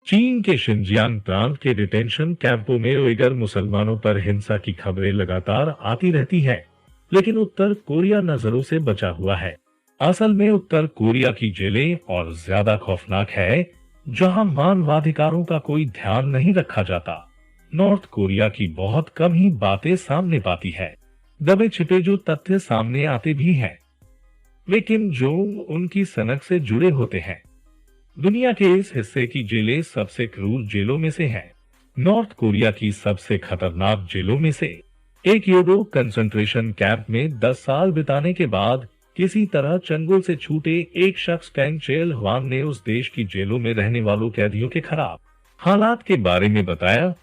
चीन के शिनजियांग प्रांत के डिटेंशन कैंपों में उइगर मुसलमानों पर हिंसा की खबरें लगातार आती रहती है, लेकिन उत्तर कोरिया नजरों से बचा हुआ है। असल में उत्तर कोरिया की जेलें और ज्यादा खौफनाक है, जहां मानवाधिकारों का कोई ध्यान नहीं रखा जाता। नॉर्थ कोरिया की बहुत कम ही बातें सामने पाती है। दबे छिपे जो तथ्य सामने आते भी हैं, वे किम जोंग उनकी सनक से जुड़े होते हैं। दुनिया के इस हिस्से की जेलें सबसे क्रूर जेलों में से हैं। नॉर्थ कोरिया की सबसे खतरनाक जेलों में से एक योडो कंसंट्रेशन कैंप में 10 साल बिताने के बाद किसी तरह चंगुल से छूटे एक शख्स कैंग चेल हुआंग ने उस देश की जेलों में रहने वालों कैदियों के खराब हालात के बारे में बताया।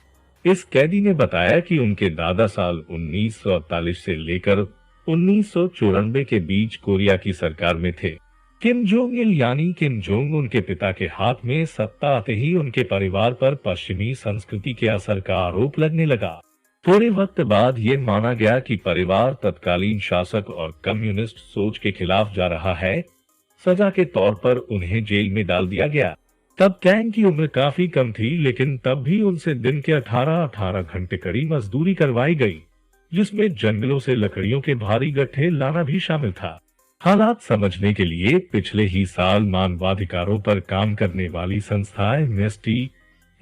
इस कैदी ने बताया कि उनके दादा साल 1948 से लेकर 1994 के बीच कोरिया की सरकार में थे। किम जोंग इल यानी किम जोंग उनके पिता के हाथ में सत्ता आते ही उनके परिवार पर पश्चिमी संस्कृति के असर का आरोप लगने लगा। थोड़े वक्त बाद ये माना गया कि परिवार तत्कालीन शासक और कम्युनिस्ट सोच के खिलाफ जा रहा है। सजा के तौर पर उन्हें जेल में डाल दिया गया। तब कैंग की उम्र काफी कम थी, लेकिन तब भी उनसे दिन के 18-18 घंटे कड़ी मजदूरी करवाई गई, जिसमें जंगलों से लकड़ियों के भारी गट्ठे लाना भी शामिल था। हालात समझने के लिए पिछले ही साल मानवाधिकारों पर काम करने वाली संस्था एम्नेस्टी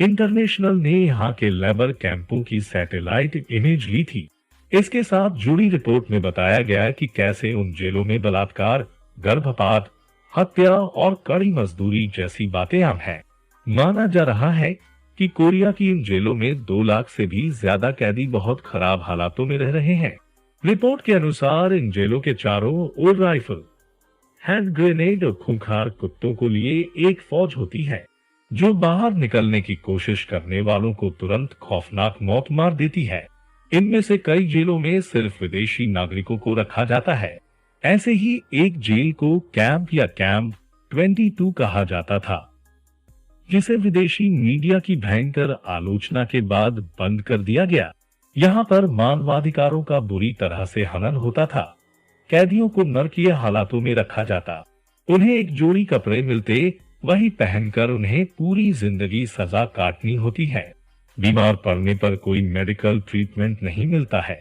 इंटरनेशनल ने यहाँ के लेबर कैंपों की सैटेलाइट इमेज ली थी। इसके साथ जुड़ी रिपोर्ट में बताया गया कि कैसे उन जेलों में बलात्कार, गर्भपात, हत्या और कड़ी मजदूरी जैसी बातें आम हैं। माना जा रहा है कि कोरिया की इन जेलों में 2 लाख से भी ज्यादा कैदी बहुत खराब हालातों में रह रहे हैं। रिपोर्ट के अनुसार इन जेलों के चारों ओर राइफल, हैंड ग्रेनेड और खूंखार कुत्तों को लिए एक फौज होती है, जो बाहर निकलने की कोशिश करने वालों को तुरंत खौफनाक मौत मार देती है। इनमें से कई जेलों में सिर्फ विदेशी नागरिकों को रखा जाता है। ऐसे ही एक जेल को कैंप या कैंप 22 कहा जाता था, जिसे विदेशी मीडिया की भयंकर आलोचना के बाद बंद कर दिया गया। यहाँ पर मानवाधिकारों का बुरी तरह से हनन होता था। कैदियों को नरकीय हालातों में रखा जाता, उन्हें एक जोड़ी कपड़े मिलते, वही पहनकर उन्हें पूरी जिंदगी सजा काटनी होती है। बीमार पड़ने पर कोई मेडिकल ट्रीटमेंट नहीं मिलता है,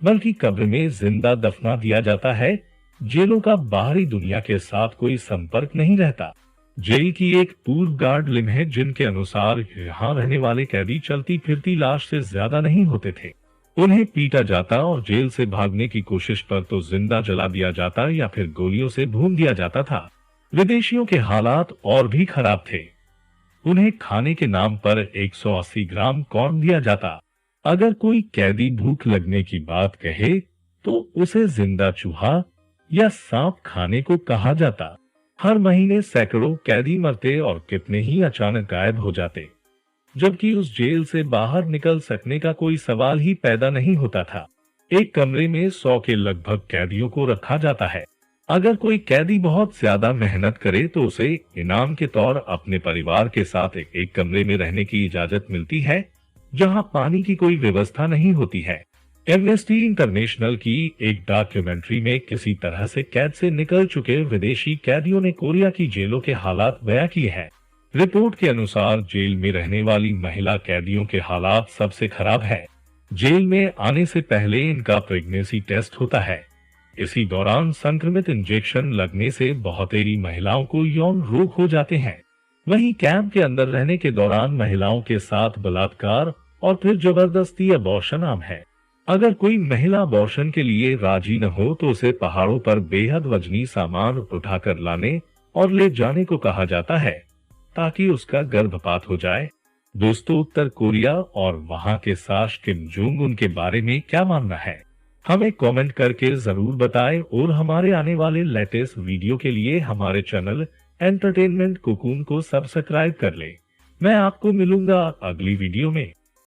बल्कि कब्र में जिंदा दफना दिया जाता है। जेलों का बाहरी दुनिया के साथ कोई संपर्क नहीं रहता। जेल की एक पूर्व गार्ड लिम है, जिनके अनुसार यहाँ रहने वाले कैदी चलती फिरती लाश से ज्यादा नहीं होते थे। उन्हें पीटा जाता और जेल से भागने की कोशिश पर तो जिंदा जला दिया जाता या फिर गोलियों से भून दिया जाता था। विदेशियों के हालात और भी खराब थे। उन्हें खाने के नाम पर 180 ग्राम कॉर्न दिया जाता। अगर कोई कैदी भूख लगने की बात कहे तो उसे जिंदा चूहा या सांप खाने को कहा जाता। हर महीने सैकड़ों कैदी मरते और कितने ही अचानक गायब हो जाते, जबकि उस जेल से बाहर निकल सकने का कोई सवाल ही पैदा नहीं होता था। एक कमरे में 100 के लगभग कैदियों को रखा जाता है। अगर कोई कैदी बहुत ज्यादा मेहनत करे तो उसे इनाम के तौर अपने परिवार के साथ एक कमरे में रहने की इजाजत मिलती है, जहां पानी की कोई व्यवस्था नहीं होती है। एम्नेस्टी इंटरनेशनल की एक डॉक्यूमेंट्री में किसी तरह से कैद से निकल चुके विदेशी कैदियों ने कोरिया की जेलों के हालात बयां किए हैं। रिपोर्ट के अनुसार जेल में रहने वाली महिला कैदियों के हालात सबसे खराब है। जेल में आने से पहले इनका प्रेगनेंसी टेस्ट होता है। इसी दौरान संक्रमित इंजेक्शन लगने से बहुतेरी महिलाओं को यौन रोग हो जाते हैं। वहीं कैंप के अंदर रहने के दौरान महिलाओं के साथ बलात्कार और फिर जबरदस्ती अबॉर्शन आम है। अगर कोई महिला अबॉर्शन के लिए राजी न हो तो उसे पहाड़ों पर बेहद वजनी सामान उठाकर लाने और ले जाने को कहा जाता है, ताकि उसका गर्भपात हो जाए। दोस्तों, उत्तर कोरिया और वहां के शासक किम जोंग उन के बारे में क्या मानना है, हमें कमेंट करके जरूर बताएं और हमारे आने वाले लेटेस्ट वीडियो के लिए हमारे चैनल एंटरटेनमेंट कोकून को सब्सक्राइब कर ले। मैं आपको मिलूंगा अगली वीडियो में।